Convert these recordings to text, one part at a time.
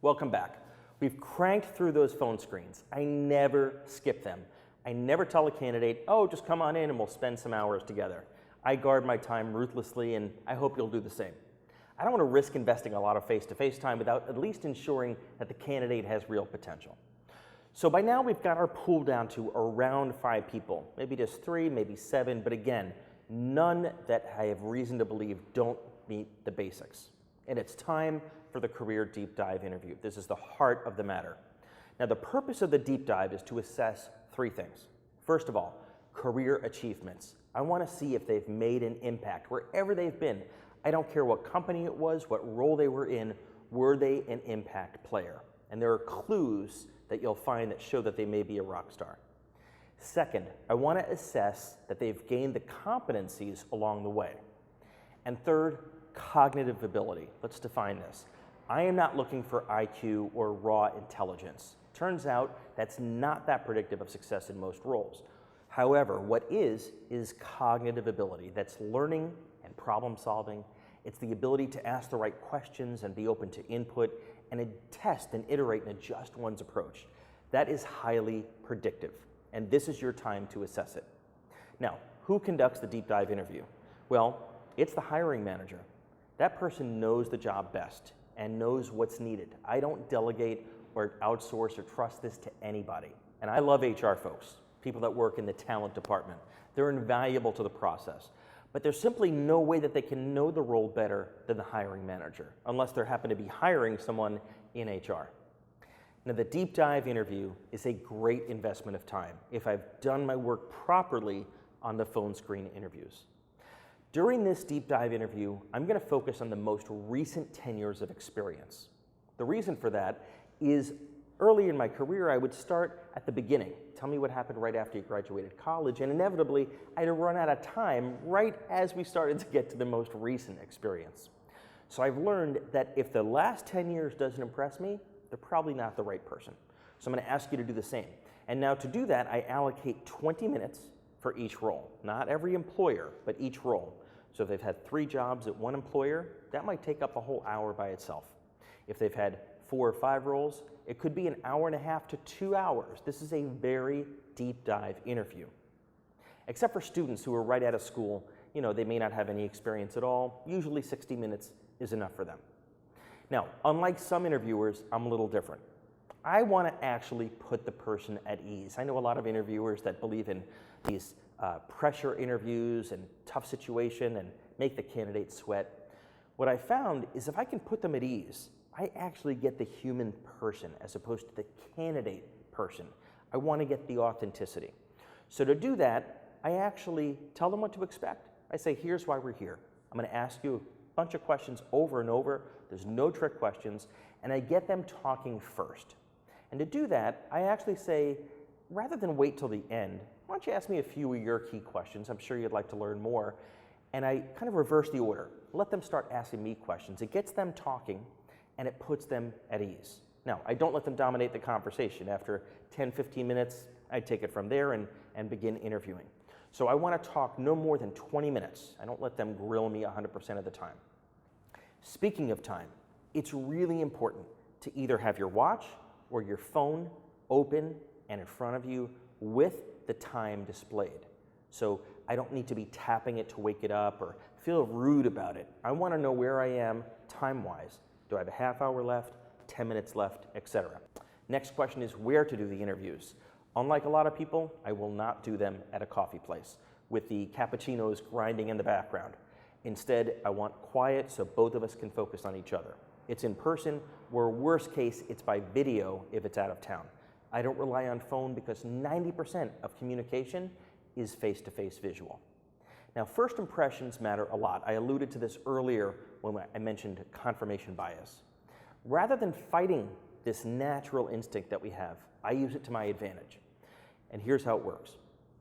Welcome back. We've cranked through those phone screens. I never skip them. I never tell a candidate, oh, just come on in and we'll spend some hours together. I guard my time ruthlessly, and I hope you'll do the same. I don't want to risk investing a lot of face-to-face time without at least ensuring that the candidate has real potential. So by now we've got our pool down to around 5 people, maybe just 3, maybe 7, but again, none that I have reason to believe don't meet the basics. And it's time for the career deep dive interview. This is the heart of the matter. Now, the purpose of the deep dive is to assess 3 things. First of all, career achievements. I want to see if they've made an impact wherever they've been. I don't care what company it was, what role they were in, were they an impact player? And there are clues that you'll find that show that they may be a rock star. Second, I want to assess that they've gained the competencies along the way. And third, cognitive ability. Let's define this. I am not looking for IQ or raw intelligence. Turns out that's not that predictive of success in most roles. However, what is cognitive ability. That's learning and problem solving. It's the ability to ask the right questions and be open to input and test and iterate and adjust one's approach. That is highly predictive, and this is your time to assess it. Now, who conducts the deep dive interview? Well, it's the hiring manager. That person knows the job best and knows what's needed. I don't delegate or outsource or trust this to anybody. And I love HR folks, people that work in the talent department. They're invaluable to the process. But there's simply no way that they can know the role better than the hiring manager, unless they happen to be hiring someone in HR. Now, the deep dive interview is a great investment of time if I've done my work properly on the phone screen interviews. During this deep dive interview, I'm going to focus on the most recent 10 years of experience. The reason for that is early in my career, I would start at the beginning. Tell me what happened right after you graduated college, and inevitably, I'd run out of time right as we started to get to the most recent experience. So I've learned that if the last 10 years doesn't impress me, they're probably not the right person. So I'm going to ask you to do the same. And now to do that, I allocate 20 minutes for each role. Not every employer, but each role. So if they've had 3 jobs at one employer, that might take up a whole hour by itself. If they've had 4 or 5 roles, it could be an hour and a half to 2 hours. This is a very deep dive interview. Except for students who are right out of school, they may not have any experience at all. Usually 60 minutes is enough for them. Now, unlike some interviewers, I'm a little different. I want to actually put the person at ease. I know a lot of interviewers that believe in these pressure interviews and tough situation and make the candidate sweat. What I found is if I can put them at ease, I actually get the human person as opposed to the candidate person. I want to get the authenticity. So to do that, I actually tell them what to expect. I say, here's why we're here. I'm going to ask you a bunch of questions over and over. There's no trick questions, and I get them talking first. And to do that, I actually say, rather than wait till the end, why don't you ask me a few of your key questions? I'm sure you'd like to learn more. And I kind of reverse the order. Let them start asking me questions. It gets them talking, and it puts them at ease. Now, I don't let them dominate the conversation. After 10, 15 minutes, I take it from there and begin interviewing. So I want to talk no more than 20 minutes. I don't let them grill me 100% of the time. Speaking of time, it's really important to either have your watch or your phone open and in front of you with the time displayed. So I don't need to be tapping it to wake it up or feel rude about it. I want to know where I am time-wise. Do I have a half hour left, 10 minutes left, etc. Next question is where to do the interviews. Unlike a lot of people, I will not do them at a coffee place with the cappuccinos grinding in the background. Instead, I want quiet so both of us can focus on each other. It's in person, or worst case, it's by video if it's out of town. I don't rely on phone because 90% of communication is face-to-face visual. Now, first impressions matter a lot. I alluded to this earlier when I mentioned confirmation bias. Rather than fighting this natural instinct that we have, I use it to my advantage. And here's how it works.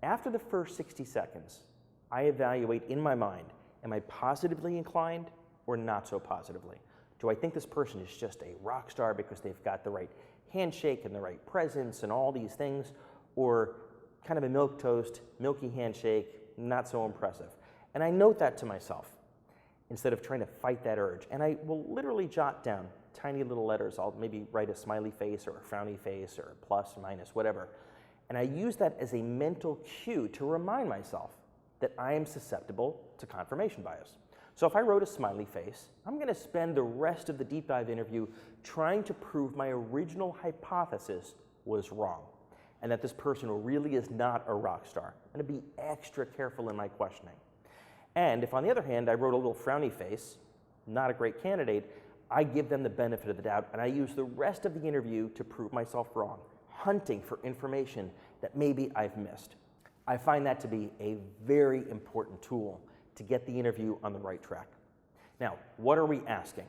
After the first 60 seconds, I evaluate in my mind, am I positively inclined or not so positively? Do I think this person is just a rock star because they've got the right handshake and the right presence and all these things, or kind of a milquetoast, milky handshake, not so impressive? And I note that to myself instead of trying to fight that urge. And I will literally jot down tiny little letters. I'll maybe write a smiley face or a frowny face or a plus, minus, whatever. And I use that as a mental cue to remind myself that I am susceptible to confirmation bias. So if I wrote a smiley face, I'm going to spend the rest of the deep dive interview trying to prove my original hypothesis was wrong and that this person really is not a rock star. I'm going to be extra careful in my questioning. And if on the other hand I wrote a little frowny face, not a great candidate, I give them the benefit of the doubt and I use the rest of the interview to prove myself wrong, hunting for information that maybe I've missed. I find that to be a very important tool to get the interview on the right track. Now, what are we asking?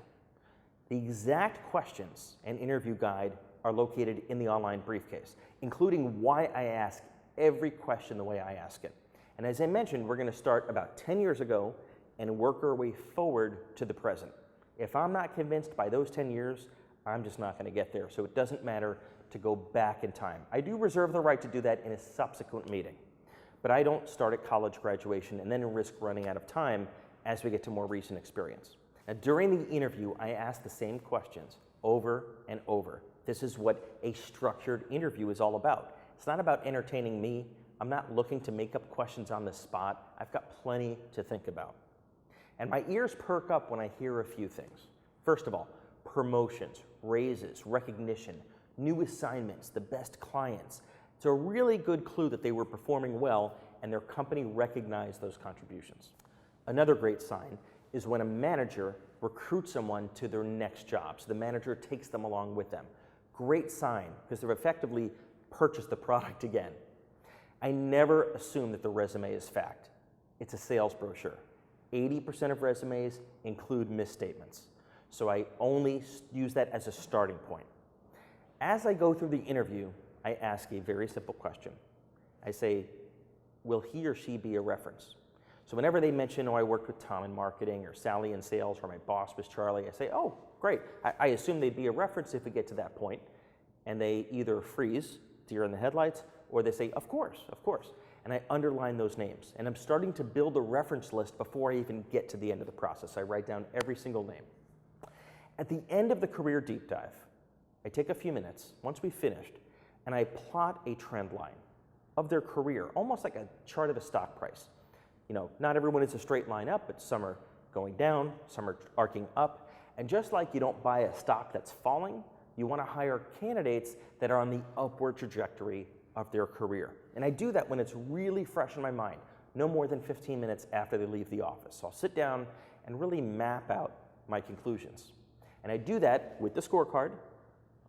The exact questions and interview guide are located in the online briefcase, including why I ask every question the way I ask it. And as I mentioned, we're going to start about 10 years ago and work our way forward to the present. If I'm not convinced by those 10 years, I'm just not going to get there. So it doesn't matter to go back in time. I do reserve the right to do that in a subsequent meeting. But I don't start at college graduation and then risk running out of time as we get to more recent experience. Now, during the interview, I ask the same questions over and over. This is what a structured interview is all about. It's not about entertaining me. I'm not looking to make up questions on the spot. I've got plenty to think about. And my ears perk up when I hear a few things. First of all, promotions, raises, recognition, new assignments, the best clients. It's a really good clue that they were performing well and their company recognized those contributions. Another great sign is when a manager recruits someone to their next job. So the manager takes them along with them. Great sign, because they've effectively purchased the product again. I never assume that the resume is fact. It's a sales brochure. 80% of resumes include misstatements. So I only use that as a starting point. As I go through the interview, I ask a very simple question. I say, will he or she be a reference? So whenever they mention, oh, I worked with Tom in marketing or Sally in sales or my boss was Charlie, I say, oh, great. I assume they'd be a reference if we get to that point. And they either freeze, deer in the headlights, or they say, of course, of course. And I underline those names. And I'm starting to build a reference list before I even get to the end of the process. I write down every single name. At the end of the career deep dive, I take a few minutes, once we've finished, and I plot a trend line of their career, almost like a chart of a stock price. You know, not everyone is a straight line up, but some are going down, some are arcing up. And just like you don't buy a stock that's falling, you want to hire candidates that are on the upward trajectory of their career. And I do that when it's really fresh in my mind, no more than 15 minutes after they leave the office. So I'll sit down and really map out my conclusions. And I do that with the scorecard,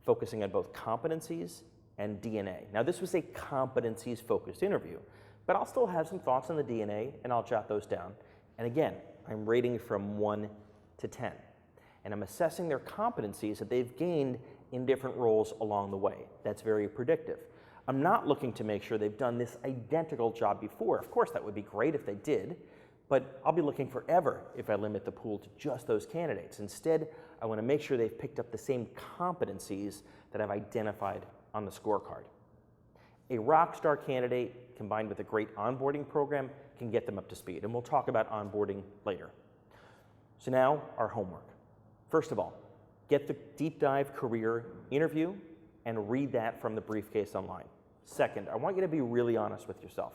focusing on both competencies and DNA. Now, this was a competencies-focused interview, but I'll still have some thoughts on the DNA, and I'll jot those down. And again, I'm rating from 1 to 10. And I'm assessing their competencies that they've gained in different roles along the way. That's very predictive. I'm not looking to make sure they've done this identical job before. Of course, that would be great if they did, but I'll be looking forever if I limit the pool to just those candidates. Instead, I want to make sure they've picked up the same competencies that I've identified on the scorecard. A rock star candidate combined with a great onboarding program can get them up to speed, and we'll talk about onboarding later. So now, our homework. First of all, get the deep dive career interview and read that from the briefcase online. Second, I want you to be really honest with yourself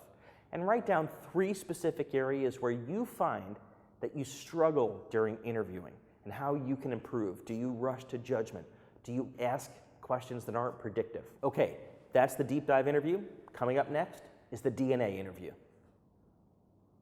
and write down 3 specific areas where you find that you struggle during interviewing and how you can improve. Do you rush to judgment? Do you ask questions that aren't predictive? Okay, that's the deep dive interview. Coming up next is the DNA interview.